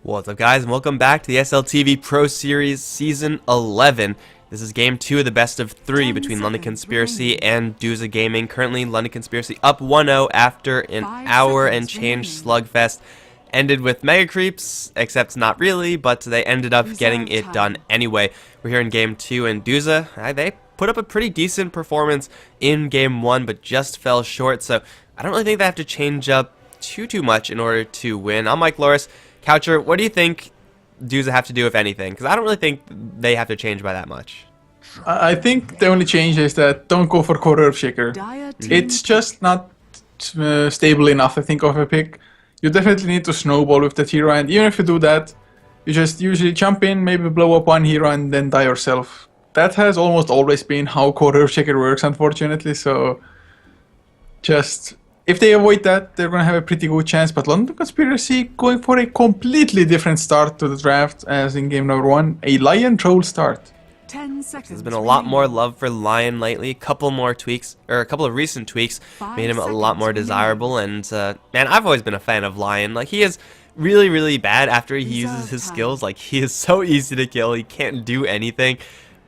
What's up, guys, and welcome back to the SLTV Pro Series Season 11. This is Game 2 of the best of 3 between London Conspiracy and DUZA Gaming. Currently, London Conspiracy up 1-0 after an hour and change slugfest. Ended with Mega Creeps, except not really, but they ended up getting it done anyway. We're here in Game 2, and DUZA, they put up a pretty decent performance in Game 1, but just fell short, so I don't really think they have to change up too much in order to win. I'm Mikelorus. Coucher, what do you think DUZA have to do, if anything? Because I don't really think they have to change by that much. I think the only change is that don't go for Core Earth Shaker. It's just not stable enough, I think, of a pick. You definitely need to snowball with that hero, and even if you do that, you just usually jump in, maybe blow up one hero, and then die yourself. That has almost always been how Core Earth Shaker works, unfortunately, so just... if they avoid that, they're going to have a pretty good chance. But London Conspiracy going for a completely different start to the draft as in game number 1. A Lion Troll start. 10 seconds. There's been a lot more love for Lion lately. A couple of recent tweaks made him a lot more desirable. And man, I've always been a fan of Lion. Like, he is really bad after he uses his skills. Like, he is so easy to kill. He can't do anything.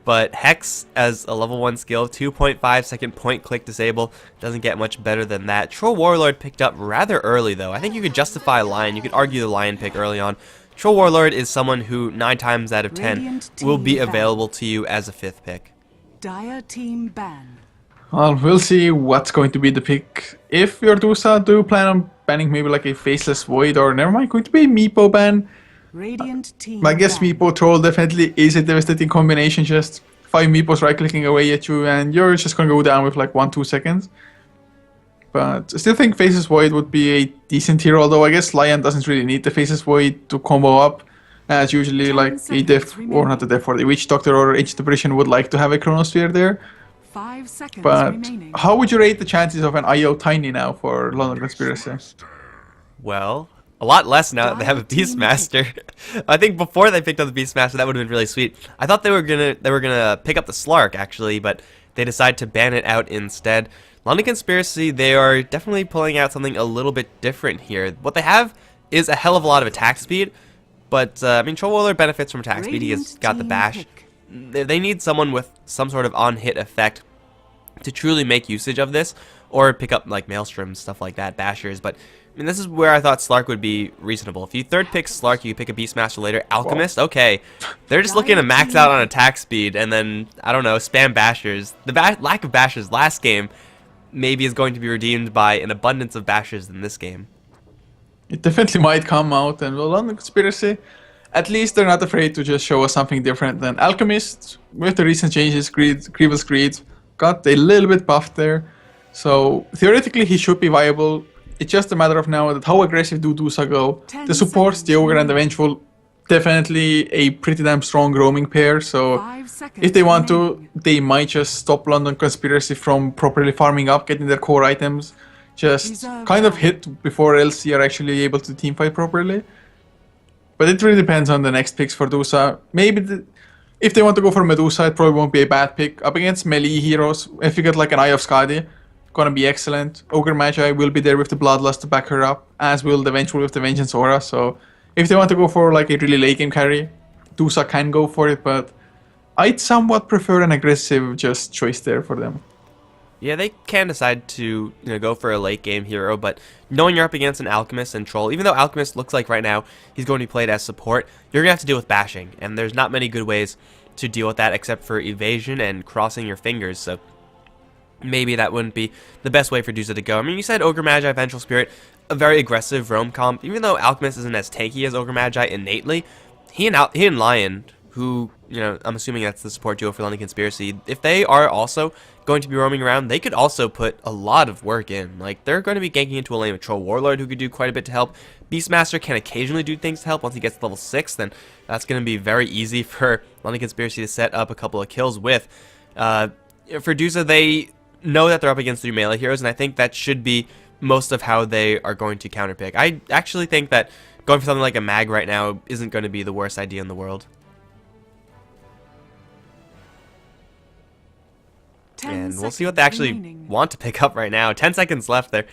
But Hex as a level 1 skill, 2.5 second point click disable, doesn't get much better than that. Troll Warlord picked up rather early though. I think you could justify Lion, you could argue the Lion pick early on. Troll Warlord is someone who 9 times out of 10 will be available to you as a 5th pick. Dire team ban. Well, we'll see what's going to be the pick. If you're DUZA, do you plan on banning maybe like a Faceless Void, or never mind, going to be a Meepo ban? Radiant team I guess Meepo Troll definitely is a devastating combination. Just 5 Meepos right clicking away at you and you're just gonna go down with like 1-2 seconds. But I still think Faceless Void would be a decent hero, although I guess Lion doesn't really need the Faceless Void to combo up, as usually like a Death, or not a Death, or the Witch Doctor or Ancient Apparition would like to have a Chronosphere there. 5 seconds But remaining. how would you rate the chances of an IO Tiny now for London Conspiracy? Well, a lot less now that they have a Beastmaster. I think before they picked up the Beastmaster, that would have been really sweet. I thought they were gonna pick up the Slark actually, but they decided to ban it out instead. London Conspiracy, they are definitely pulling out something a little bit different here. What they have is a hell of a lot of attack speed, but I mean, Troll Warlord benefits from attack speed. He has got the bash. They need someone with some sort of on-hit effect to truly make usage of this, or pick up like Maelstroms, stuff like that, bashers. But I mean, this is where I thought Slark would be reasonable. If you third pick Slark, you pick a Beastmaster later. Alchemist, okay. They're just looking to max out on attack speed and then, I don't know, spam bashers. The lack of bashers last game maybe is going to be redeemed by an abundance of bashers in this game. It definitely might come out, and well, London Conspiracy, at least they're not afraid to just show us something different than Alchemist. With the recent changes, Grievous Greed got a little bit buffed there. So theoretically he should be viable. It's just a matter of now that how aggressive do DUZA go. The supports, the Ogre and the Vengeful, definitely a pretty damn strong roaming pair. So if they want to, they might just stop London Conspiracy from properly farming up, getting their core items. Just kind of hit before LC are actually able to teamfight properly. But it really depends on the next picks for DUZA. Maybe if they want to go for Medusa, it probably won't be a bad pick. Up against melee heroes, if you get like an Eye of Skadi, gonna be excellent. Ogre Magi will be there with the Bloodlust to back her up, as will the Vengeful with the Vengeance Aura. So if they want to go for like a really late game carry, DUZA can go for it, but I'd somewhat prefer an aggressive just choice there for them. Yeah, they can decide to go for a late game hero, but knowing you're up against an Alchemist and Troll, even though Alchemist looks like right now he's going to be played as support, you're going to have to deal with bashing, and there's not many good ways to deal with that except for evasion and crossing your fingers, so maybe that wouldn't be the best way for DUZA to go. I mean, you said Ogre Magi, Vengeful Spirit, a very aggressive roam comp. Even though Alchemist isn't as tanky as Ogre Magi innately, he and Lion, who, I'm assuming that's the support duo for London Conspiracy, if they are also going to be roaming around, they could also put a lot of work in. Like, they're going to be ganking into a lane with Troll Warlord, who could do quite a bit to help. Beastmaster can occasionally do things to help. Once he gets to level 6, then that's going to be very easy for London Conspiracy to set up a couple of kills with. For DUZA, they know that they're up against 3 melee heroes, and I think that should be most of how they are going to counterpick. I actually think that going for something like a mag right now isn't going to be the worst idea in the world. And we'll see what they actually want to pick up right now. 10 seconds left there.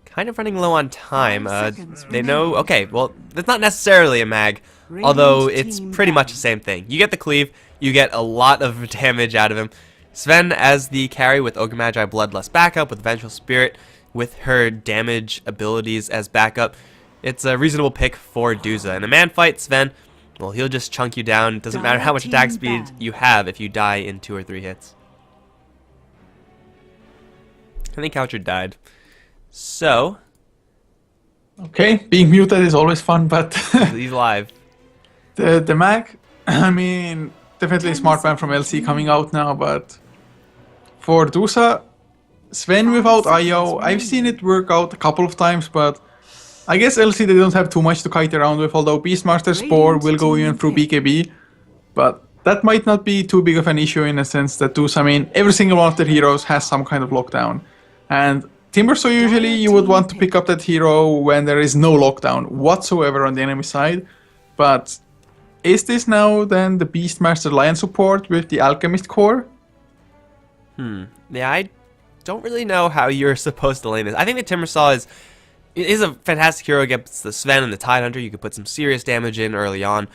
kind of running low on time. 5 seconds They know, remaining. okay, well, that's not necessarily a mag, although it's team pretty much banned. the same thing. You get the cleave, you get a lot of damage out of him. Sven as the carry with Ogre Magi Bloodlust backup, with Vengeful Spirit, with her damage abilities as backup. It's a reasonable pick for DUZA. In a man fight, Sven, well, he'll just chunk you down. It doesn't matter how much attack Team speed banned. you have if you die in 2 or 3 hits. I think Coucher died. So, Okay, being muted is always fun, but he's live. the mag, I mean, definitely a smart ban from LC coming out now, but for DUZA, Sven without IO, I've seen it work out a couple of times, but I guess LC they don't have too much to kite around with, although Beastmaster Spore will go even through BKB, but that might not be too big of an issue in a sense that DUZA, I mean, every single one of their heroes has some kind of lockdown, and Timbersaw usually you would want to pick up that hero when there is no lockdown whatsoever on the enemy side, but is this now then the Beastmaster Lion support with the Alchemist core? Yeah, I don't really know how you're supposed to lane this. I think the Timbersaw is a fantastic hero against the Sven and the Tidehunter. You could put some serious damage in early on.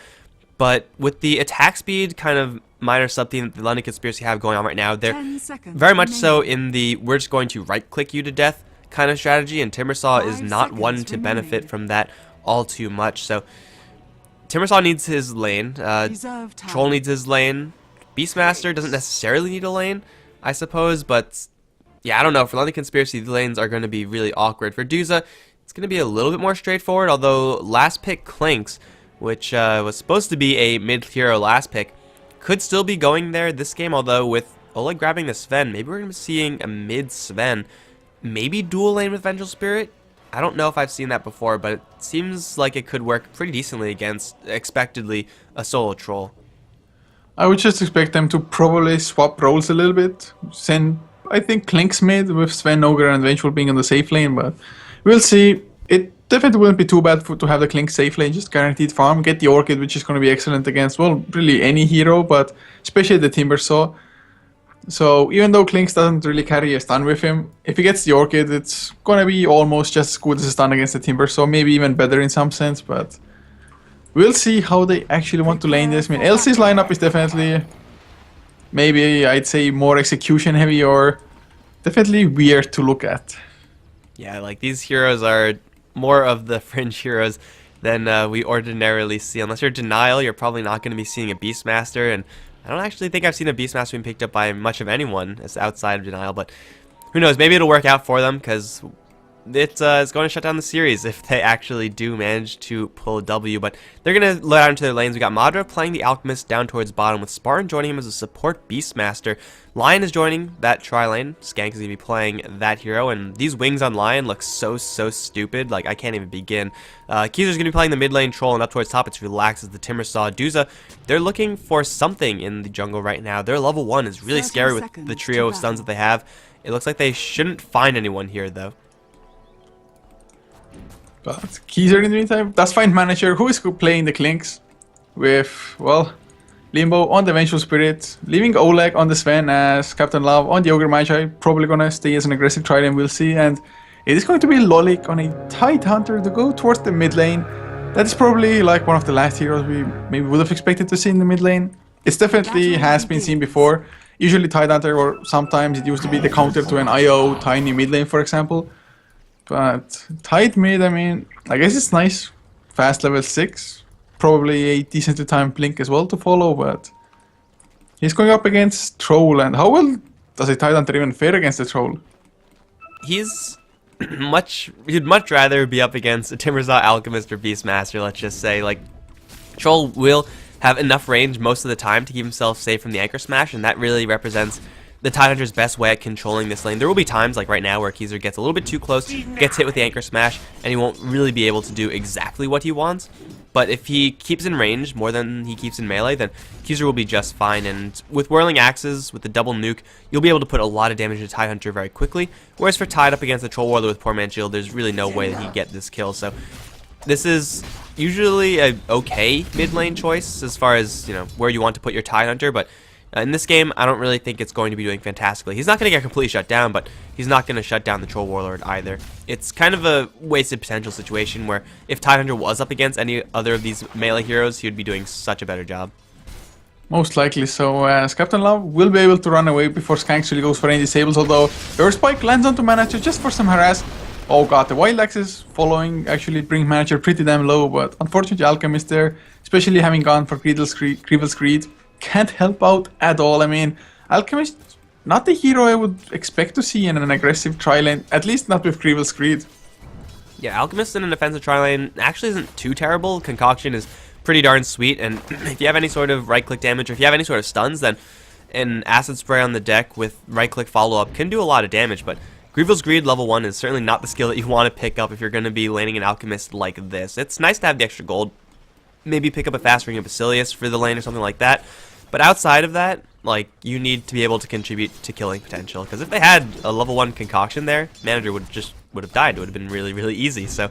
But with the attack speed kind of minor sub-theme that the London Conspiracy have going on right now, they're 10 seconds very much so remaining. in the we're just going to right-click you to death kind of strategy, and Timbersaw is 5 not one seconds to benefit remaining. from that all too much. So Timbersaw needs his lane. Reserve time. Troll needs his lane. Beastmaster doesn't necessarily need a lane, I suppose, but yeah, I don't know. For London Conspiracy, the lanes are going to be really awkward. For DUZA, it's going to be a little bit more straightforward, although last pick Clinks, which was supposed to be a mid-hero last pick, could still be going there this game, although with Oleg grabbing the Sven, maybe we're going to be seeing a mid-Sven, maybe dual lane with Vengeful Spirit. I don't know if I've seen that before, but it seems like it could work pretty decently against, expectedly, a solo troll. I would just expect them to probably swap roles a little bit. Send, I think, Clinks mid with Sven, Ogre, and Vengeful being on the safe lane, but we'll see. It definitely wouldn't be too bad to have the Clinks safe lane, just guaranteed farm. Get the Orchid, which is going to be excellent against, well, really any hero, but especially the Timbersaw. So even though Clinks doesn't really carry a stun with him, if he gets the Orchid, it's going to be almost just as good as a stun against the Timbersaw, maybe even better in some sense, but we'll see how they actually want to lane this. I mean, LC's lineup is definitely, maybe I'd say, more execution heavy or definitely weird to look at. Yeah, like these heroes are more of the fringe heroes than we ordinarily see. Unless you're Denial, you're probably not going to be seeing a Beastmaster, and I don't actually think I've seen a Beastmaster being picked up by much of anyone as outside of Denial, but who knows, maybe it'll work out for them, because it's going to shut down the series if they actually do manage to pull a W, but they're going to let out into their lanes. We got Madra playing the Alchemist down towards bottom, with Spartan joining him as a support Beastmaster. Lion is joining that tri-lane. Skank is going to be playing that hero, and these wings on Lion look so stupid, like I can't even begin. Keezer's going to be playing the mid lane Troll, and up towards top it's Relax as the Timbersaw. DUZA, they're looking for something in the jungle right now. Their level 1 is really 30 scary with seconds the trio to of stuns that battle. they have. It looks like they shouldn't find anyone here, though. But Keezer in the meantime does find manager who is playing the Clinks with, well, Limbo on the Vengeful Spirit, leaving Oleg on the Sven as Captain Love on the Ogre Magi, probably gonna stay as an aggressive trident, we'll see, and it is going to be Lolik on a Tidehunter to go towards the mid lane. That is probably like one of the last heroes we maybe would have expected to see in the mid lane. It's definitely has been seen before. Usually Tidehunter, or sometimes it used to be the counter to an IO tiny mid lane, for example. But Tide mid, I mean, I guess it's nice. Fast level 6. Probably a decently timed blink as well to follow, but he's going up against Troll, and how well does a Tidehunter even fare against the Troll? He's he'd much rather be up against a Timbersaw, Alchemist, or Beastmaster, let's just say. Like, Troll will have enough range most of the time to keep himself safe from the Anchor Smash, and that really represents the Tidehunter's best way at controlling this lane. There will be times, like right now, where Keezer gets a little bit too close, gets hit with the Anchor Smash, and he won't really be able to do exactly what he wants. But if he keeps in range more than he keeps in melee, then Keezer will be just fine. And with Whirling Axes, with the double nuke, you'll be able to put a lot of damage to Tidehunter very quickly. Whereas for Tide up against the Troll Warlord with Poor Man's Shield, there's really no way that he'd get this kill. So this is usually a okay mid lane choice as far as, you know, where you want to put your Tidehunter, but In this game, I don't really think it's going to be doing fantastically. He's not going to get completely shut down, but he's not going to shut down the Troll Warlord either. It's kind of a wasted potential situation where if Tidehunter was up against any other of these melee heroes, he would be doing such a better job. Most likely so, as Captain Love will be able to run away before Skanks really goes for any disables, although Earth Spike lands onto Manager just for some harass. Oh god, the Wild Axes following actually bring Manager pretty damn low, but unfortunately Alchemist there, especially having gone for Greevil's Greed, can't help out at all. I mean, Alchemist, not the hero I would expect to see in an aggressive tri-lane, at least not with Greevil's Greed. Yeah, Alchemist in an offensive tri-lane actually isn't too terrible. Concoction is pretty darn sweet, and if you have any sort of right-click damage, or if you have any sort of stuns, then an Acid Spray on the deck with right-click follow-up can do a lot of damage, but Greevil's Greed level 1 is certainly not the skill that you want to pick up if you're going to be laning an Alchemist like this. It's nice to have the extra gold, maybe pick up a fast ring of Basilius for the lane or something like that, but outside of that, like, you need to be able to contribute to killing potential, because if they had a level 1 Concoction there, Manager would have died. It would have been really, really easy, so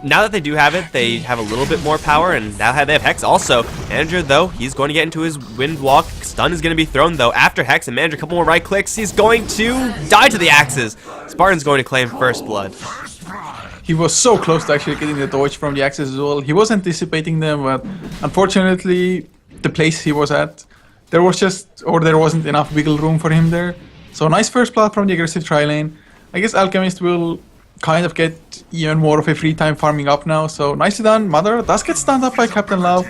now that they do have it, they have a little bit more power, and now they have Hex also. Manager, though, he's going to get into his Wind Walk. Stun is going to be thrown, though, after Hex, and Manager, a couple more right clicks. He's going to die to the axes. Spartan's going to claim first blood. He was so close to actually getting the dodge from the axes as well. He was anticipating them, but unfortunately, the place he was at, there wasn't enough wiggle room for him there. So nice first blood from the aggressive tri-lane. I guess Alchemist will kind of get even more of a free time farming up now, so nicely done. Mother does get stunned up by Captain Love.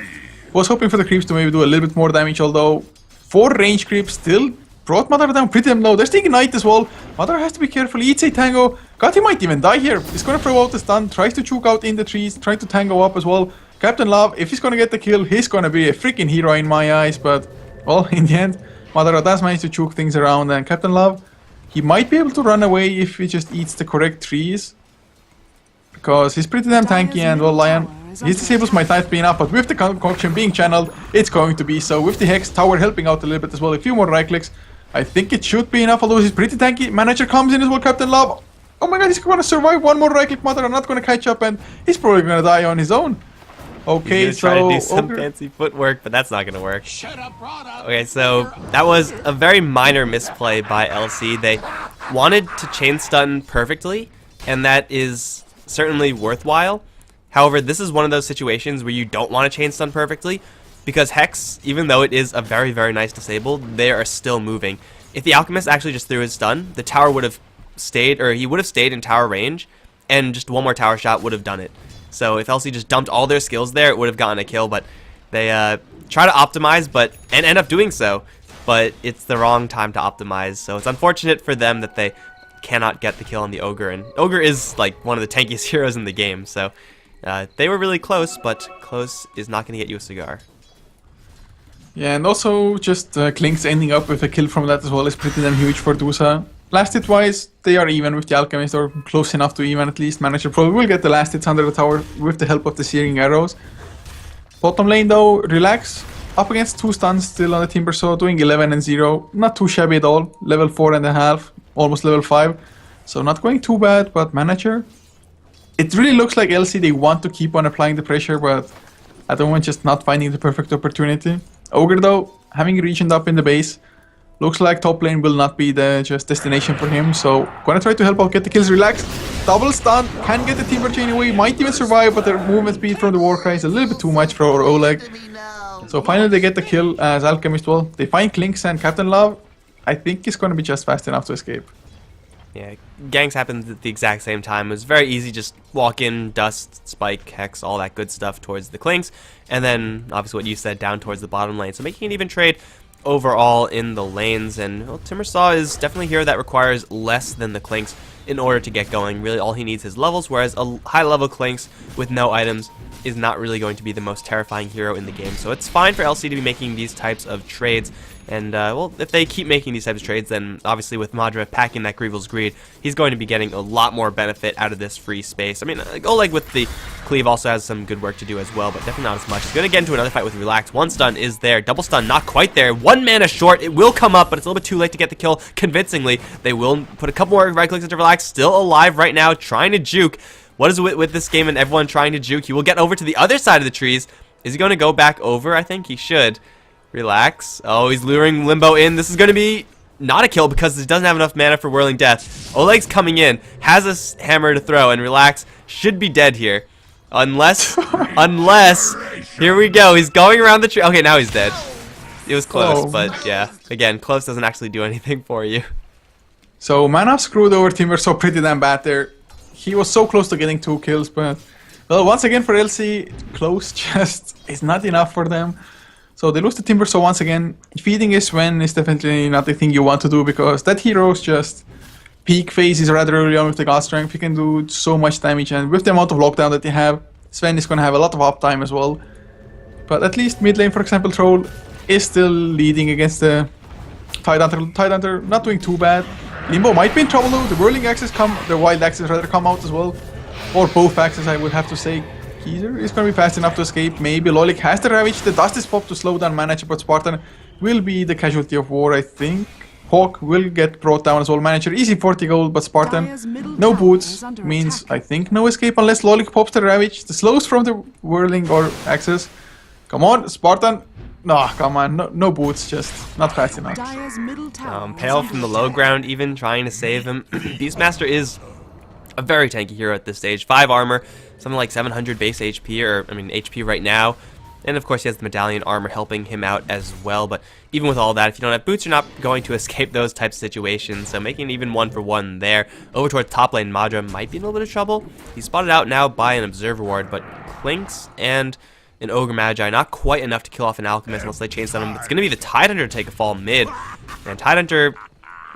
Was hoping for the creeps to maybe do a little bit more damage, although 4 range creeps still brought Mother down pretty damn low. There's the Ignite as well. Mother has to be careful, eats a Tango. God, he might even die here. He's gonna throw out the stun, tries to choke out in the trees, trying to Tango up as well. Captain Love, if he's gonna get the kill, he's gonna be a freaking hero in my eyes, but, well, in the end, Mother does manage to choke things around, and Captain Love, he might be able to run away if he just eats the correct trees, because he's pretty damn tanky, and well, Lion, his disables might not be enough, but with the Concoction being channeled, it's going to be so. With the Hex Tower helping out a little bit as well, a few more right clicks, I think it should be enough, although he's pretty tanky. Manager comes in as well, Captain Love. Oh my god, he's gonna survive one more right click, Mother, I'm not gonna catch up, and he's probably gonna die on his own. Okay, he's gonna try to do some fancy footwork, but that's not gonna work. Okay, so that was a very minor misplay by LC. They wanted to chain stun perfectly, and that is certainly worthwhile. However, this is one of those situations where you don't want to chain stun perfectly, because Hex, even though it is a very, very nice disable, they are still moving. If the Alchemist actually just threw his stun, the tower would have stayed, or he would have stayed in tower range, and just one more tower shot would have done it. So if LC just dumped all their skills there, it would have gotten a kill, but they try to optimize and end up doing so, but it's the wrong time to optimize, so it's unfortunate for them that they cannot get the kill on the Ogre, and Ogre is like one of the tankiest heroes in the game, so they were really close, but close is not going to get you a cigar. Yeah, and also just Klink's ending up with a kill from that as well is pretty damn huge for DUZA. Last hit wise, they are even with the Alchemist, or close enough to even at least. Manager probably will get the last hits under the tower with the help of the Searing Arrows. Bottom lane though, Relax, up against 2 stuns still on the Timber Saw, doing 11 and 0. Not too shabby at all, level 4.5, almost level 5. So not going too bad, but Manager, it really looks like LC, they want to keep on applying the pressure, but at the moment just not finding the perfect opportunity. Ogre though, having regioned up in the base, looks like top lane will not be the just destination for him, so gonna try to help out get the kills. Relax, double stun, can get the Timber Chain away, might even survive, but the movement speed from the Warcry is a little bit too much for Oleg. So finally they get the kill as Alchemist, well, they find Klinks, and Captain Love, I think is gonna be just fast enough to escape. Yeah, ganks happened at the exact same time. It was very easy, just walk in, dust, spike, hex, all that good stuff towards the Klinks, and then obviously what you said, down towards the bottom lane, so making an even trade overall in the lanes. And well, Timbersaw is definitely a hero that requires less than the Klinks in order to get going. Really all he needs is levels, whereas a high level Klinks with no items is not really going to be the most terrifying hero in the game. So it's fine for LC to be making these types of trades, and well, if they keep making these types of trades, then obviously with Madra packing that Greevil's Greed, he's going to be getting a lot more benefit out of this free space. I mean, Oleg with the Cleave also has some good work to do as well, but definitely not as much. He's going to get into another fight with Relax. One stun is there, double stun not quite there, 1 mana short, it will come up, but it's a little bit too late to get the kill convincingly. They will put a couple more right clicks into Relax, still alive right now, trying to juke. What is it with this game and everyone trying to juke? He will get over to the other side of the trees. Is he going to go back over? I think he should. Relax. Oh, he's luring Limbo in. This is going to be not a kill because he doesn't have enough mana for Whirling Death. Oleg's coming in, has a hammer to throw, and Relax should be dead here. Unless, here we go. He's going around the tree. Okay, now he's dead. It was close, but yeah. Again, close doesn't actually do anything for you. So Mana screwed over Timber so pretty damn bad there. He was so close to getting 2 kills, but well, once again for LC, close just is not enough for them. So they lose the Timber, so once again, feeding a Sven is definitely not the thing you want to do because that hero's just peak phase is rather early on with the God Strength. He can do so much damage, and with the amount of lockdown that they have, Sven is going to have a lot of uptime as well. But at least mid lane, for example, Troll is still leading against the Tidehunter, not doing too bad. Limbo might be in trouble though. The Whirling Axes the Wild Axes rather come out as well. Or both axes, I would have to say. Keezer is going to be fast enough to escape. Maybe Lolik has the Ravage. The Dust is popped to slow down Manager, but Spartan will be the casualty of war, I think. Hawk will get brought down as well. Manager, easy 40 gold, but Spartan, no boots, means I think no escape unless Lolik pops the Ravage. The slows from the Whirling or Axes. Come on, Spartan. No, come on, no boots, just not fast enough. Pale from the low ground even, trying to save him. Beastmaster is a very tanky hero at this stage. 5 armor, something like 700 base HP, or I mean HP right now. And of course he has the medallion armor helping him out as well, but even with all that, if you don't have boots, you're not going to escape those types of situations, so making it even 1-for-1 there. Over towards top lane, Madra might be in a little bit of trouble. He's spotted out now by an Observer Ward, but Clinks and an Ogre Magi, not quite enough to kill off an Alchemist unless they chains on him. It's going to be the Tidehunter to take a fall mid, and Tidehunter,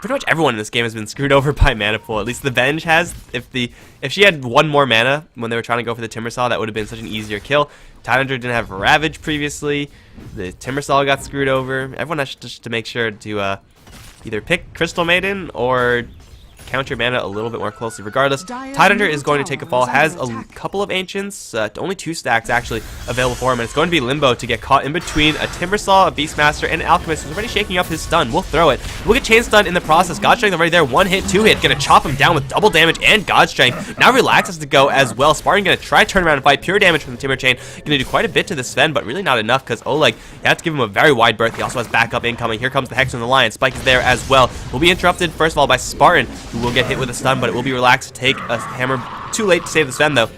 pretty much everyone in this game has been screwed over by Mana Pool. At least the Venge has. If she had 1 more mana when they were trying to go for the Timbersaw, that would have been such an easier kill. Tidehunter didn't have Ravage previously. The Timbersaw got screwed over. Everyone has to make sure to either pick Crystal Maiden or count your mana a little bit more closely. Regardless, Tidehunter is going to take a fall. Has a couple of Ancients, only 2 stacks actually available for him, and it's going to be Limbo to get caught in between a Timbersaw, a Beastmaster, and an Alchemist who's already shaking up his stun. We'll throw it. We'll get Chain Stun in the process. God Strength already there. 1 hit, 2 hit. Gonna chop him down with double damage and God Strength. Now Relax has to go as well. Spartan gonna try turn around and fight. Pure damage from the Timber Chain. Gonna do quite a bit to the Sven, but really not enough because Oleg, you have to give him a very wide berth. He also has backup incoming. Here comes the Hex and the Lion. Spike is there as well. Will be interrupted first of all by Spartan, who will get hit with a stun, but it will be Relaxed to take a hammer. Too late to save the Sven though.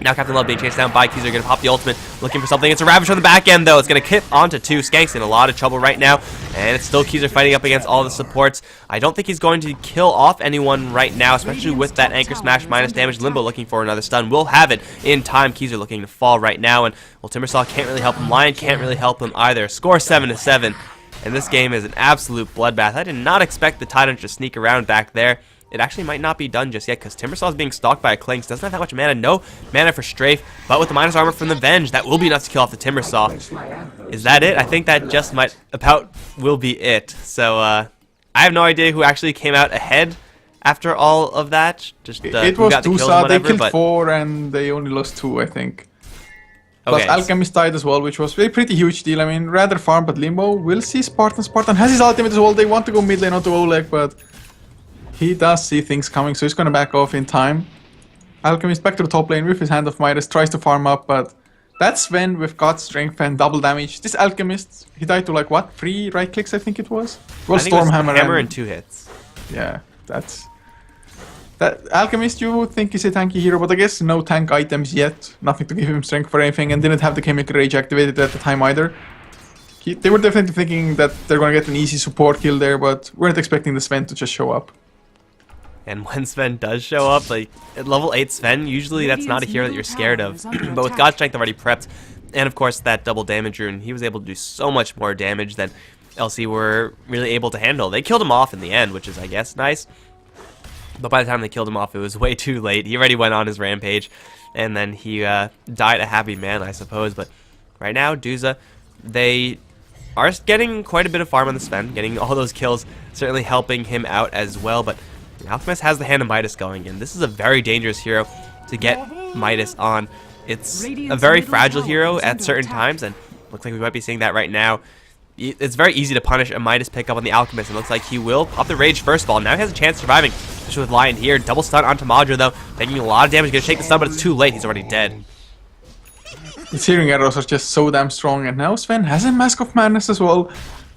Now Captain Love being chased down by Keezer, gonna pop the ultimate, looking for something. It's a Ravage from the back end though. It's gonna kip onto 2. Skank's in a lot of trouble right now, and it's still Keezer fighting up against all the supports. I don't think he's going to kill off anyone right now, especially with that Anchor Smash minus damage. Limbo looking for another stun. Will have it in time. Keezer looking to fall right now, and well, Timbersaw can't really help him. Lion can't really help him either. Score 7-7, and this game is an absolute bloodbath. I did not expect the Tidehunter to sneak around back there. It actually might not be done just yet because Timbersaw is being stalked by a Clinks. Doesn't have that much mana. No mana for Strafe, but with the minus armor from the Venge, that will be enough to kill off the Timbersaw. Is that it? I think that just will be it. So I have no idea who actually came out ahead after all of that. Just it was DUZA. They killed 4 and they only lost 2, I think. Plus Alchemist died as well, which was a pretty huge deal. I mean, rather farm, but Limbo. We'll see Spartan. Spartan has his ultimate as well. They want to go mid lane onto Oleg, but he does see things coming, so he's going to back off in time. Alchemist back to the top lane with his Hand of Midas, tries to farm up, but that's Sven with God Strength and double damage. This Alchemist, he died to like what? 3 right clicks, I think it was? Well, Stormhammer and 2 hits. Yeah, that Alchemist you would think is a tanky hero, but I guess no tank items yet. Nothing to give him strength for anything, and didn't have the Chemical Rage activated at the time either. They were definitely thinking that they're going to get an easy support kill there, but weren't expecting the Sven to just show up. And when Sven does show up, like at level 8 Sven, usually that's not a hero that you're scared of. But with God Strength already prepped, and of course that double damage rune, he was able to do so much more damage than LC were really able to handle. They killed him off in the end, which is, I guess, nice. But by the time they killed him off, it was way too late. He already went on his rampage, and then he died a happy man, I suppose. But right now, DUZA, they are getting quite a bit of farm on the Sven, getting all those kills, certainly helping him out as well. But Alchemist has the Hand of Midas going, and this is a very dangerous hero to get Midas on. It's a very fragile hero at certain times, and looks like we might be seeing that right now. It's very easy to punish a Midas pickup on the Alchemist, and looks like he will pop the Rage first of all. Now he has a chance of surviving, especially with Lion here. Double stun onto Madra, though, taking a lot of damage. Gonna shake the stun, but it's too late. He's already dead. The searing arrows are just so damn strong, and now Sven has a Mask of Madness as well.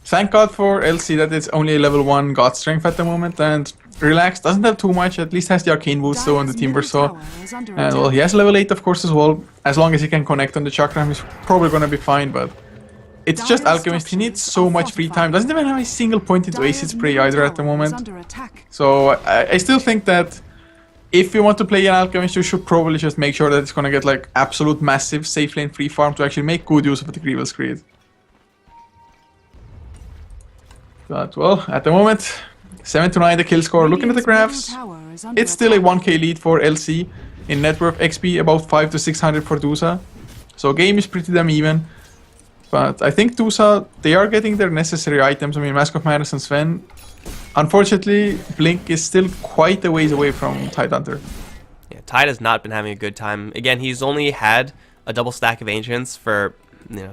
Thank God for LC that it's only a level 1 God Strength at the moment, and Relax doesn't have too much, at least has the Arcane Boots though on the Timber Saw. And well, he has level 8 of course as well. As long as he can connect on the Chakram, he's probably gonna be fine, but it's just Alchemist, he needs so much free time, doesn't even have a single point into Acid Spray either at the moment. So I still think that if you want to play an Alchemist, you should probably just make sure that it's gonna get like absolute massive safe lane free farm to actually make good use of the Grievous Greed. But well, at the moment, 7 to 9 the kill score. Looking at the graphs, it's still a 1k lead for LC in net worth XP, about 5 to 600 for DUZA. So game is pretty damn even. But I think DUZA, they are getting their necessary items. I mean, Mask of Madness and Sven. Unfortunately, Blink is still quite a ways away from Tidehunter. Yeah, Tide has not been having a good time. Again, he's only had a double stack of Ancients for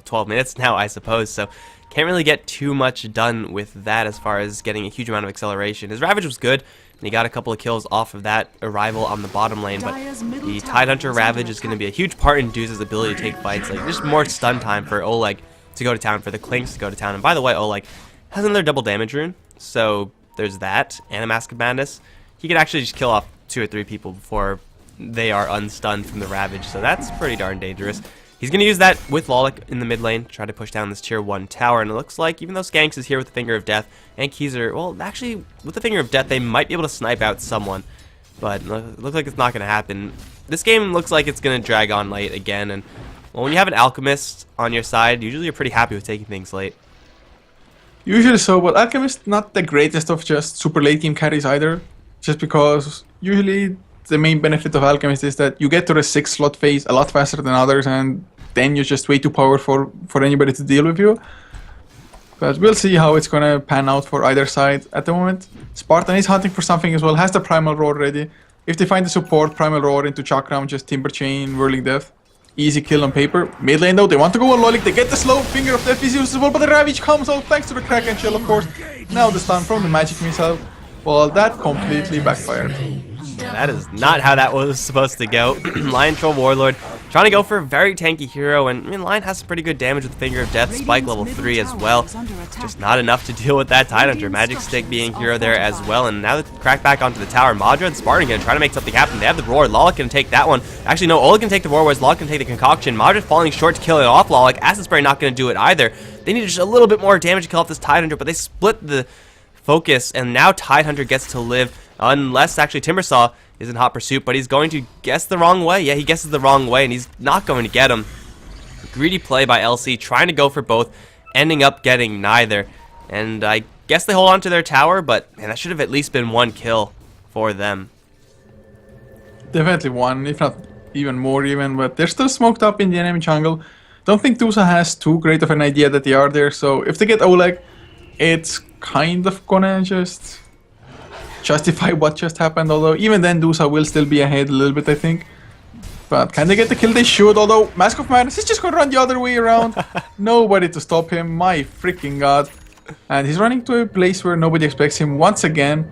12 minutes now, I suppose. So can't really get too much done with that as far as getting a huge amount of acceleration. His Ravage was good, and he got a couple of kills off of that arrival on the bottom lane, but the Tidehunter Ravage is going to be a huge part in DUZA's ability to take fights. Like, there's more stun time for Oleg to go to town, for the Clinks to go to town. And by the way, Oleg has another double damage rune, so there's that, and a Mask of Madness. He could actually just kill off 2 or 3 people before they are unstunned from the Ravage, so that's pretty darn dangerous. He's going to use that with Lolik in the mid lane, try to push down this tier 1 tower, and it looks like, even though Skanks is here with the Finger of Death, and Keezer, well, actually, with the Finger of Death, they might be able to snipe out someone, but it looks like it's not going to happen. This game looks like it's going to drag on late again, and well, when you have an Alchemist on your side, usually you're pretty happy with taking things late. Usually so, but Alchemist not the greatest of just super late game carries either, just because usually the main benefit of Alchemist is that you get to the 6 slot phase a lot faster than others, and then you're just way too powerful for anybody to deal with you. But we'll see how it's gonna pan out for either side at the moment. Spartan is hunting for something as well, has the Primal Roar ready. If they find the support, Primal Roar into Chakram, just Timber Chain, Whirling Death. Easy kill on paper. Mid lane though, they want to go on Lolik, they get the slow, Finger of Death is used as well, but the Ravage comes out thanks to the Kraken Shell of course. Now the stun from the Magic Missile. Well, that completely backfired. That is not how that was supposed to go. Lion Troll Warlord trying to go for a very tanky hero, and I mean, Lion has some pretty good damage with the Finger of Death, Spike level 3 as well. Just not enough to deal with that Tidehunter. Magic Stick being hero there as well, and now the crack back onto the tower. Madra and Spartan gonna try to make something happen. They have the Roar. Lolik can take that one. Actually, no, Oleg can take the Roar, whereas Lolik can take the Concoction. Madra falling short to kill it off Lolik. Acid Spray not gonna do it either. They need just a little bit more damage to kill off this Tidehunter, but they split the focus, and now Tidehunter gets to live, unless actually Timbersaw is in hot pursuit, but he's going to guess the wrong way. Yeah, he guesses the wrong way, and he's not going to get him. Greedy play by LC, trying to go for both, ending up getting neither. And I guess they hold on to their tower, but man, that should have at least been 1 kill for them. Definitely 1, if not even more even, but they're still smoked up in the enemy jungle. Don't think DUZA has too great of an idea that they are there, so if they get Oleg, it's kind of gonna just justify what just happened, although even then DUZA will still be ahead a little bit, I think. But can they get the kill? They should, although Mask of Madness is just gonna run the other way around. Nobody to stop him, my freaking god. And he's running to a place where nobody expects him once again.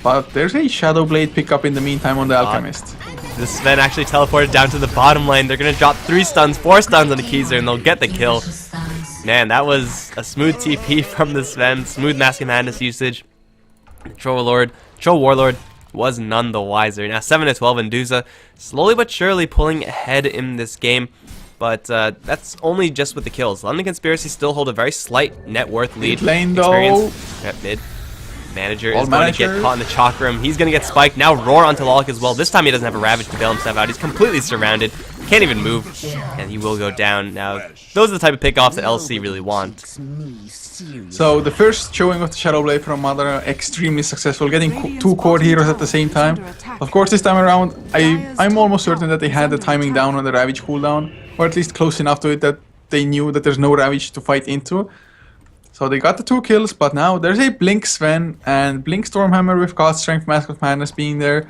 But there's a Shadow Blade pickup in the meantime on the Alchemist. The Sven actually teleported down to the bottom lane. They're gonna drop 3 stuns, 4 stuns on the Keezer, and they'll get the kill. Man, that was a smooth TP from the Sven. Smooth Mask of Madness usage. Troll Warlord was none the wiser. Now 7 to 12 in DUZA, slowly but surely pulling ahead in this game, but that's only just with the kills. London Conspiracy still hold a very slight net worth lead. Mid lane though. At mid. Manager is going to get caught in the Chakram. He's going to get spiked. Now Roar onto Lolik as well. This time he doesn't have a Ravage to bail himself out. He's completely surrounded. Can't even move. And he will go down. Now, those are the type of pickoffs that LC really want. So the first showing of the Shadow Blade from Madara, extremely successful, getting 2 core heroes at the same time. Of course, this time around, I'm almost certain that they had the timing down on the Ravage cooldown, or at least close enough to it that they knew that there's no Ravage to fight into. So they got the 2 kills, but now there's a Blink Sven and Blink Stormhammer with God Strength, Mask of Madness being there.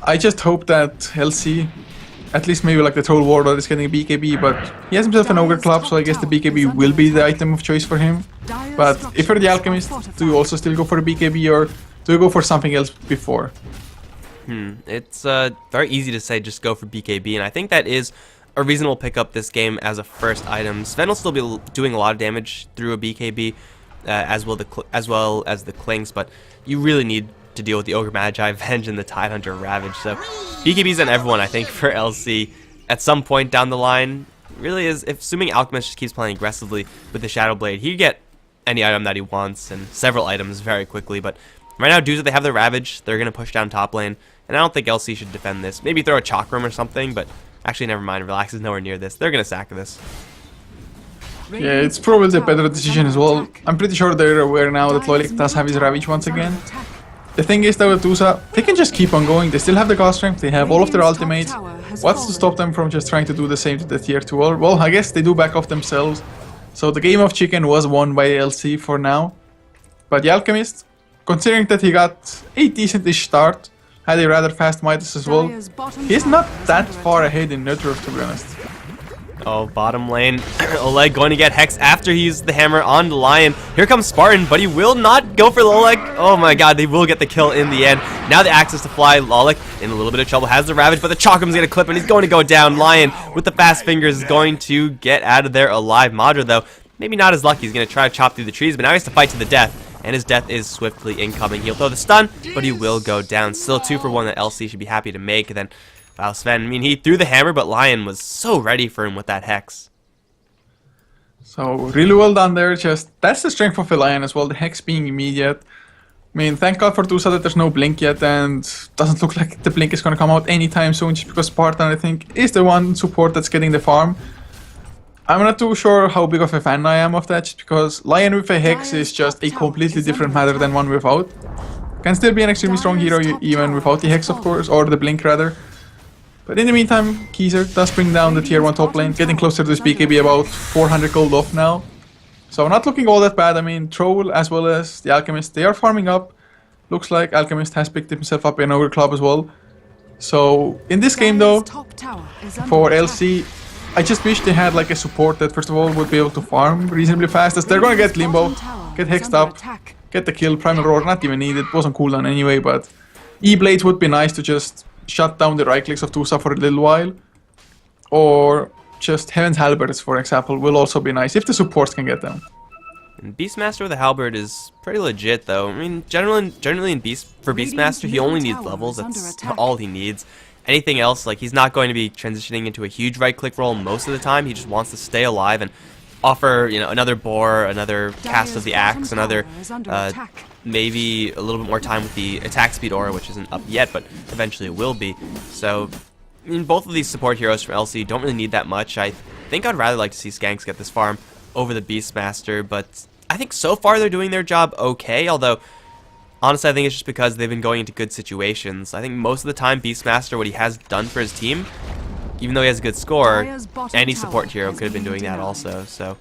I just hope that LC, at least maybe like the Troll Warlord, is getting a BKB, but he has himself an Ogre Club, so I guess the BKB will be the item of choice for him. But if you're the Alchemist, do you also still go for a BKB, or do you go for something else before? It's very easy to say just go for BKB, and I think that is a reasonable pickup this game as a first item. Sven will still be doing a lot of damage through a BKB, as well as the Clinks, but you really need to deal with the Ogre Magi, Venge, and the Tidehunter Ravage. So BKBs on everyone, I think, for LC at some point down the line. Really is, if assuming Alchemist just keeps playing aggressively with the Shadow Blade, he can get any item that he wants and several items very quickly. But right now, DUZA, they have the Ravage. They're going to push down top lane, and I don't think LC should defend this. Maybe throw a Chakram or something, but actually, never mind. Relax is nowhere near this. They're going to sack this. Yeah, it's probably a better decision as well. I'm pretty sure they're aware now that Loic does have his Ravage once again. The thing is though with DUZA, they can just keep on going. They still have the God Strength, they have all of their ultimates. What's to stop them from just trying to do the same to the tier 2? Well, I guess they do back off themselves. So the game of chicken was won by LC for now. But the Alchemist, considering that he got a decent-ish start, had a rather fast Midas as well, he's not that far ahead in net worth, to be honest. Oh, bottom lane. Oleg going to get Hex after he used the hammer on the Lion. Here comes Spartan, but he will not go for Oleg. Oh my god, they will get the kill in the end. Now the access to fly. Lolik in a little bit of trouble, has the Ravage, but the Chakram's going to clip and he's going to go down. Lion with the fast fingers is going to get out of there alive. Madra, though, maybe not as lucky. He's going to try to chop through the trees, but now he has to fight to the death. And his death is swiftly incoming. He'll throw the stun, but he will go down. Still 2 for 1 that LC should be happy to make. And then, wow, Sven, I mean, he threw the hammer, but Lion was so ready for him with that Hex. So, really well done there. Just, that's the strength of the Lion as well, the Hex being immediate. I mean, thank God for DUZA that there's no Blink yet, and doesn't look like the Blink is going to come out anytime soon, just because Spartan, I think, is the one support that's getting the farm. I'm not too sure how big of a fan I am of that, just because Lion with a Hex is just a completely different matter than one without. Can still be an extremely strong hero even without the Hex, of course, or the Blink rather. But in the meantime, Keyser does bring down the tier 1 top lane, getting closer to this BKB, about 400 gold off now. So not looking all that bad. I mean, Troll as well as the Alchemist, they are farming up. Looks like Alchemist has picked himself up in Ogre Club as well. So in this game though, for LC, I just wish they had like a support that first of all would be able to farm reasonably fast, as they're gonna get Limbo, get hexed up, get the kill, Primal Roar, not even needed, wasn't cooldown anyway, but E-Blades would be nice to just shut down the right clicks of DUZA for a little while. Or just Heaven's Halberds, for example, will also be nice if the supports can get them. And Beastmaster with a Halberd is pretty legit, though. I mean, generally in Beastmaster, he only needs levels. That's all he needs. Anything else, like, he's not going to be transitioning into a huge right-click roll most of the time. He just wants to stay alive and offer, you know, another boar, another cast of the axe, another maybe a little bit more time with the attack speed aura, which isn't up yet, but eventually it will be. So, I mean, both of these support heroes from LC don't really need that much. I think I'd rather like to see Skanks get this farm over the Beastmaster, but I think so far they're doing their job okay, although honestly I think it's just because they've been going into good situations. I think most of the time Beastmaster, what he has done for his team, even though he has a good score, any support hero could have been doing that also. So,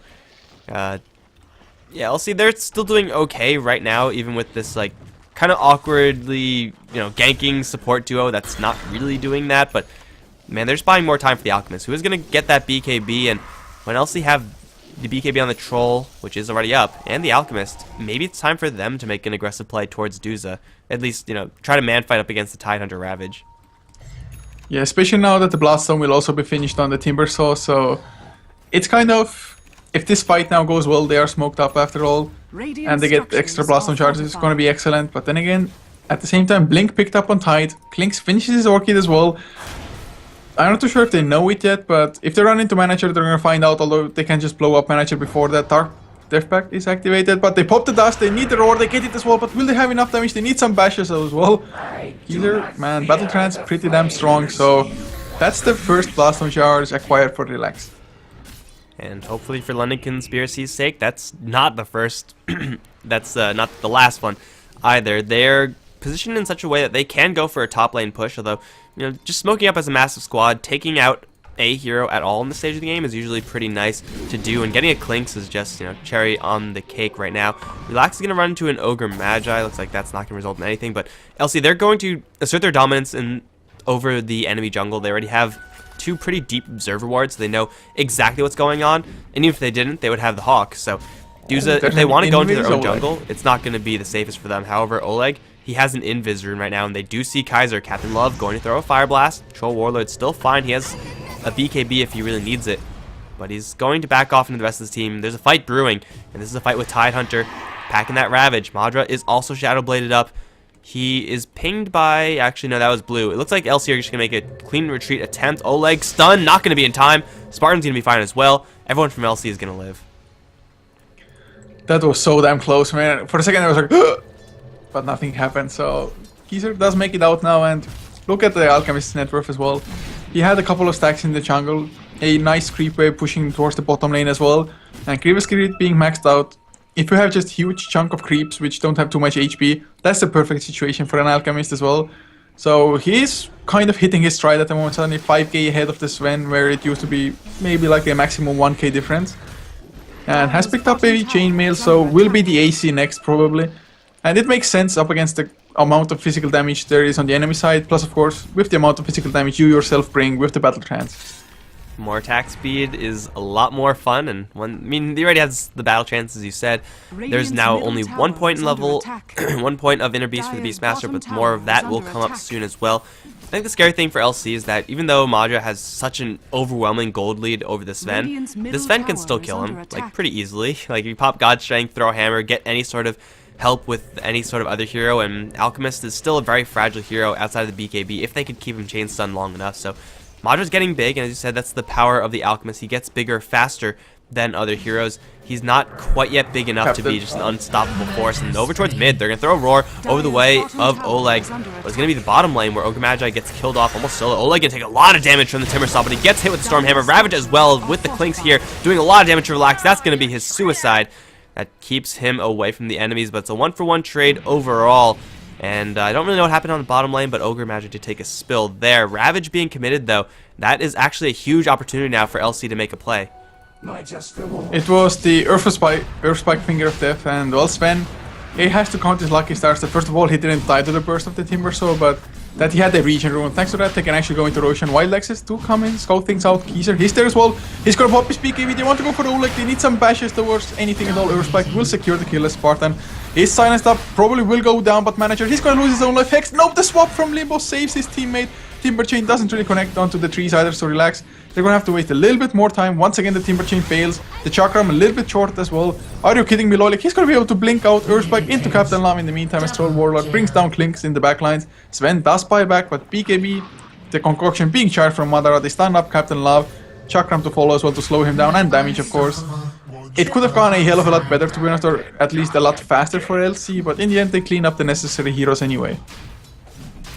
yeah, LC, they're still doing okay right now, even with this, like, kind of awkwardly, you know, ganking support duo that's not really doing that. But, man, they're just buying more time for the Alchemist, who is going to get that BKB. And when LC have the BKB on the Troll, which is already up, and the Alchemist, maybe it's time for them to make an aggressive play towards DUZA. At least, you know, try to man-fight up against the Tidehunter Ravage. Yeah, especially now that the Bloodstone will also be finished on the Timbersaw, so it's kind of, if this fight now goes well, they are smoked up after all, and they get extra Bloodstone charges, it's going to be excellent. But then again, at the same time, Blink picked up on Tide, Klinks finishes his Orchid as well. I'm not too sure if they know it yet, but if they run into Manager, they're going to find out, although they can just blow up Manager before that Dark Death Pact is activated. But they pop the dust, they need the Roar, they get it as well, but will they have enough damage? They need some bashes as well. Healer, man, Battle Trance pretty damn strong, so that's the first Blastone charge acquired for Relax. And hopefully for London Conspiracy's sake, that's not the first, that's not the last one either. They're positioned in such a way that they can go for a top lane push, although, you know, just smoking up as a massive squad, taking out a hero at all in the stage of the game is usually pretty nice to do, and getting a Klinks is just, you know, cherry on the cake right now. Relax is going to run into an Ogre Magi. Looks like that's not going to result in anything, but LC, they're going to assert their dominance over the enemy jungle. They already have 2 pretty deep observer wards, so they know exactly what's going on, and even if they didn't, they would have the Hawk. So DUZA, if they want to go into their own jungle, it's not going to be the safest for them. However, Oleg, he has an Invis rune right now, and they do see Kaiser, Captain Love, going to throw a Fire Blast. Troll Warlord's still fine. He has a BKB if he really needs it. But he's going to back off into the rest of his team. There's a fight brewing, and this is a fight with Tidehunter packing that Ravage. Madra is also Shadow Bladed up. He is pinged by... Actually, no, that was blue. It looks like LC are just going to make a clean retreat attempt. Oleg stun, not going to be in time. Spartan's going to be fine as well. Everyone from LC is going to live. That was so damn close, man. For a second I was like, ugh! But nothing happened. So Geezer does make it out now, and look at the Alchemist's net worth as well. He had a couple of stacks in the jungle, a nice creep wave pushing towards the bottom lane as well, and Grievous Greed being maxed out. If you have just huge chunk of creeps which don't have too much HP, that's the perfect situation for an Alchemist as well. So he's kind of hitting his stride at the moment, suddenly 5k ahead of the Sven, where it used to be maybe like a maximum 1k difference. And has picked up a chainmail, so will be the AC next probably. And it makes sense up against the amount of physical damage there is on the enemy side, plus of course with the amount of physical damage you yourself bring with the battle trance. More attack speed is a lot more fun, and he already has the battle trance, as you said. There's now only 1 point in level, 1 point of inner beast for the Beastmaster, but more of that will come up soon as well. I think the scary thing for LC is that even though Madra has such an overwhelming gold lead over the Sven can still kill him, like, pretty easily. Like, you pop God Strength, throw a hammer, get any sort of help with any sort of other hero, and Alchemist is still a very fragile hero outside of the BKB if they could keep him chain stun long enough. So Madra's getting big, and as you said, that's the power of the Alchemist. He gets bigger faster than other heroes. He's not quite yet big enough to be just an unstoppable force. And over towards mid, they're going to throw a roar over the way of Oleg. But it's going to be the bottom lane where Ogre Magi gets killed off almost solo. Oleg going to take a lot of damage from the Timber Saw, but he gets hit with the Storm Hammer. Ravage as well with the Clinks here, doing a lot of damage to Relax. That's going to be his suicide. That keeps him away from the enemies, but it's a 1-for-1 trade overall. And I don't really know what happened on the bottom lane, but Ogre Magi did take a spill there. Ravage being committed, though, that is actually a huge opportunity now for LC to make a play. It was the Earth Spike Finger of Death, and well, Sven, he has to count his lucky stars that first of all he didn't die to the burst of the Timber Saw, but that he had the regen rune. Thanks to that, they can actually go into Roshan. Wild Axes do come in, scout things out. Geezer, he's there as well. He's gonna pop his BKB. They want to go for the Oleg. They need some bashes towards anything at all. Earthspike will secure the kill as Spartan. He's silenced up, probably will go down, but Manager, he's gonna lose his own life. Hex, nope, the swap from Limbo saves his teammate. Timber Chain doesn't really connect onto the trees either, so Relax. They're gonna have to wait a little bit more time. Once again, the Timber Chain fails. The Chakram a little bit short as well. Are you kidding me, Lolik? He's gonna be able to blink out Earthspike into Captain Lam in the meantime as Troll Warlord brings down Clinks in the backlines. Sven does buy back, but BKB, the concoction being charged from Madara, they stand up Captain Love. Chakram to follow as well to slow him down, and damage of course. It could have gone a hell of a lot better, to be honest, or at least a lot faster for LC, but in the end they clean up the necessary heroes anyway.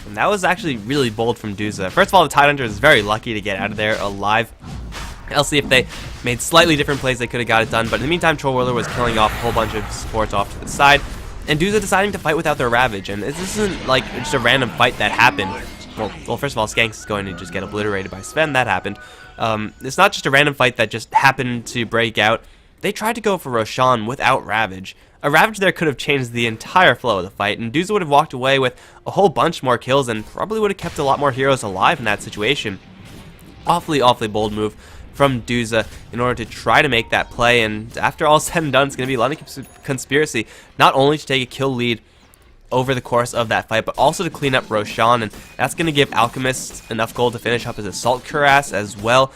And that was actually really bold from DUZA. First of all, the Tidehunter is very lucky to get out of there alive. LC, if they made slightly different plays, they could have got it done, but in the meantime, Troll Whirler was killing off a whole bunch of supports off to the side, and DUZA deciding to fight without their Ravage, and this isn't like just a random fight that happened. Well, first of all, Skanks is going to just get obliterated by Sven, that happened. It's not just a random fight that just happened to break out. They tried to go for Roshan without Ravage. A Ravage there could have changed the entire flow of the fight, and DUZA would have walked away with a whole bunch more kills and probably would have kept a lot more heroes alive in that situation. Awfully bold move from DUZA in order to try to make that play, and after all said and done, it's going to be London Conspiracy not only to take a kill lead over the course of that fight, but also to clean up Roshan, and that's going to give Alchemist enough gold to finish up his Assault Cuirass as well.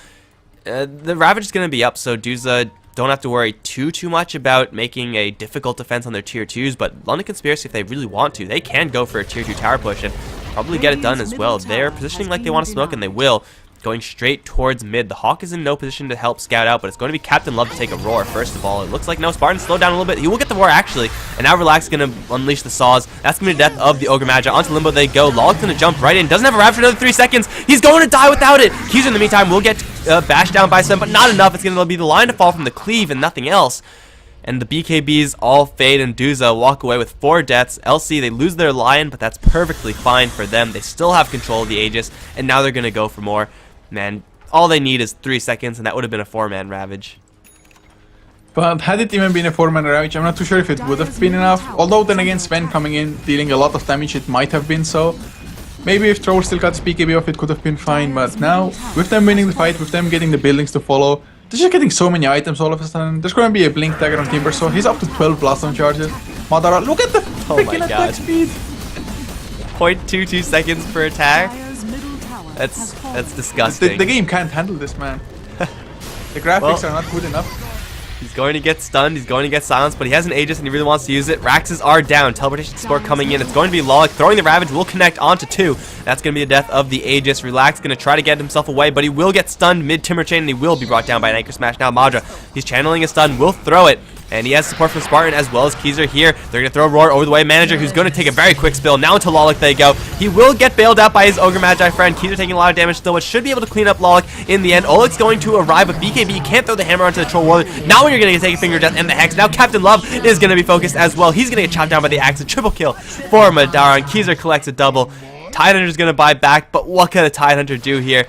The Ravage is going to be up, so DUZA don't have to worry too much about making a difficult defense on their tier 2s, but London Conspiracy, if they really want to, they can go for a tier 2 tower push and probably get it done as well. They're positioning like they want to smoke, and they will. Going straight towards mid. The Hawk is in no position to help scout out, but it's going to be Captain Love to take a roar. First of all, it looks like no, Spartan slowed down a little bit. He will get the roar actually, and now Relax is going to unleash the saws. That's going to be the death of the Ogre Magi. Onto Limbo they go. Lolic's going to jump right in. Doesn't have a Ravage for another 3 seconds. He's going to die without it. Hughes in the meantime will get bashed down by Sven, but not enough. It's going to be the line to fall from the cleave and nothing else. And the BKBs all fade, and DUZA walk away with 4 deaths. LC, they lose their Lion, but that's perfectly fine for them. They still have control of the Aegis, and now they're going to go for more. Man, all they need is 3 seconds, and that would have been a 4-man Ravage. But had it even been a 4-man Ravage, I'm not too sure if it would have been enough. Although then again, Sven coming in, dealing a lot of damage, it might have been so. Maybe if Troll still got his BKB off, it could have been fine, but now, with them winning the fight, with them getting the buildings to follow, they're just getting so many items all of a sudden. There's going to be a Blink Dagger on Timber, so he's up to 12 Blast charges. Madara, look at the freaking attack speed! 0.22 seconds per attack. Dire's middle tower That's disgusting. The game can't handle this, man. The graphics are not good enough. He's going to get stunned. He's going to get silenced, but he has an Aegis and he really wants to use it. Raxes are down. Teleportation support coming in. It's going to be Lolik throwing the Ravage. Will connect onto 2. That's going to be the death of the Aegis. Relax going to try to get himself away, but he will get stunned mid Timber Chain and he will be brought down by an Anchor Smash. Now Madra, he's channeling a stun. Will throw it. And he has support from Spartan as well as Keezer here. They're going to throw Roar over the way. Manager, who's going to take a very quick spill. Now into Lolik they go. He will get bailed out by his Ogre Magi friend. Keezer taking a lot of damage still, but should be able to clean up Lolik in the end. Oleg's going to arrive, but BKB can't throw the hammer onto the Troll Warlord. Now when you're going to take a Finger Death and the Hex. Now Captain Love is going to be focused as well. He's going to get chopped down by the Axe. A triple kill for Madaron. Keezer collects a double. Tidehunter's going to buy back, but what can a Tidehunter do here?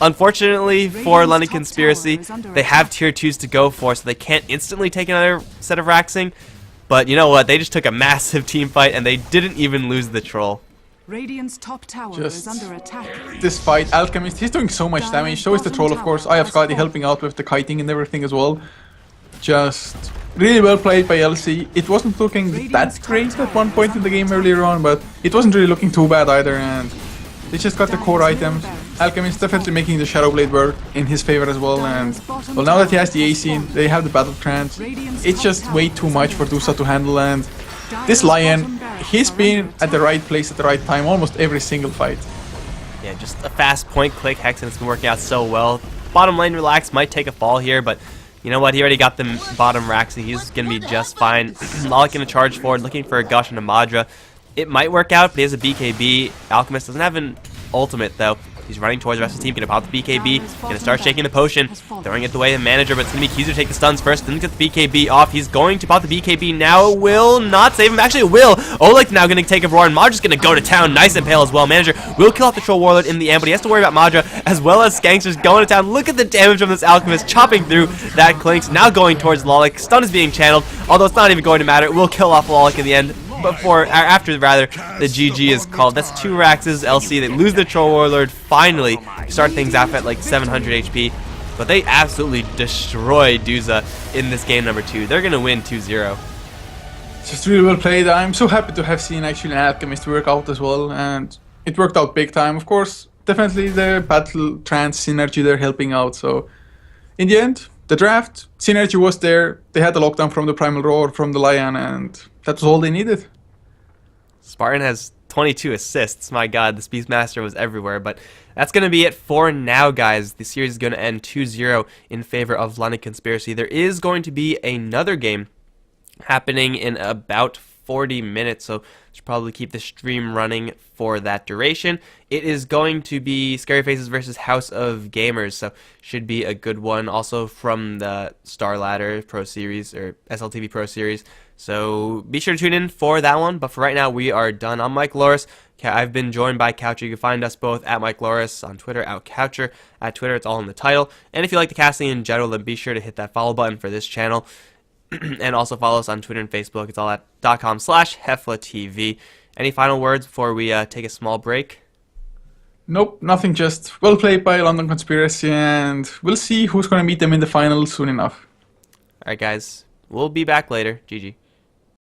Unfortunately for London Conspiracy, they have tier 2s to go for, so they can't instantly take another set of Raxing. But you know what? They just took a massive team fight, and they didn't even lose the Troll. Radiant's top tower is under attack. This fight, Alchemist, he's doing so much damage. So is the Troll, of course. I have Scotty helping out with the kiting and everything as well. Just really well played by LC. It wasn't looking that great at one point in the game earlier on, but it wasn't really looking too bad either. And they just got the core items. Alchemist definitely making the Shadow Blade work in his favor as well, and well, now that he has the AC, they have the Battle Trance. It's just way too much for DUZA to handle, and this Lion, he's been at the right place at the right time almost every single fight. Yeah, just a fast point-click Hex, and it's been working out so well. Bottom lane Relax might take a fall here, but you know what? He already got the bottom Rax, and he's going to be just fine. Lolik going to charge forward, looking for a Gush and a Madra. It might work out, but he has a BKB. Alchemist doesn't have an ultimate, though. He's running towards the rest of the team, gonna pop the BKB, gonna start shaking the potion, throwing it the way of the manager, but it's gonna be Keezer take the stuns first, then get the BKB off. He's going to pop the BKB now, will not save him, actually it will. Oleg's now gonna take a Roar, and Madra's gonna go to town, nice and pale as well. Manager will kill off the Troll Warlord in the end, but he has to worry about Madra, as well as Skanksters going to town. Look at the damage from this Alchemist, chopping through that Clinks, now going towards Lolik. Stun is being channeled, although it's not even going to matter. It will kill off Lolik in the end. After the GG is called. That's 2 Raxes, LC. They lose the Troll Warlord, finally start things off at like 700 HP. But they absolutely destroy DUZA in this game number 2. They're going to win 2-0. Just really well played. I'm so happy to have seen actually an Alchemist work out as well, and it worked out big time. Of course, definitely the Battle Trance synergy there helping out. So in the end, the draft synergy was there. They had the lockdown from the Primal Roar, from the Lion, and that was all they needed. Spartan has 22 assists. My god, this Beastmaster was everywhere. But that's going to be it for now, guys. The series is going to end 2-0 in favor of London Conspiracy. There is going to be another game happening in about 40 minutes, so should probably keep the stream running for that duration. It is going to be Scary Faces versus House of Gamers, so should be a good one. Also from the Star Ladder Pro Series, or SLTV Pro Series. So be sure to tune in for that one. But for right now, we are done. I'm Mikelorus. I've been joined by Coucher. You can find us both at Mikelorus on Twitter, at Coucher at Twitter. It's all in the title. And if you like the casting in general, then be sure to hit that follow button for this channel. And also follow us on Twitter and Facebook. It's all at .com/HeflaTV. Any final words before we take a small break? Nope, nothing. Just well played by London Conspiracy, and we'll see who's going to meet them in the final soon enough. Alright, guys. We'll be back later. GG.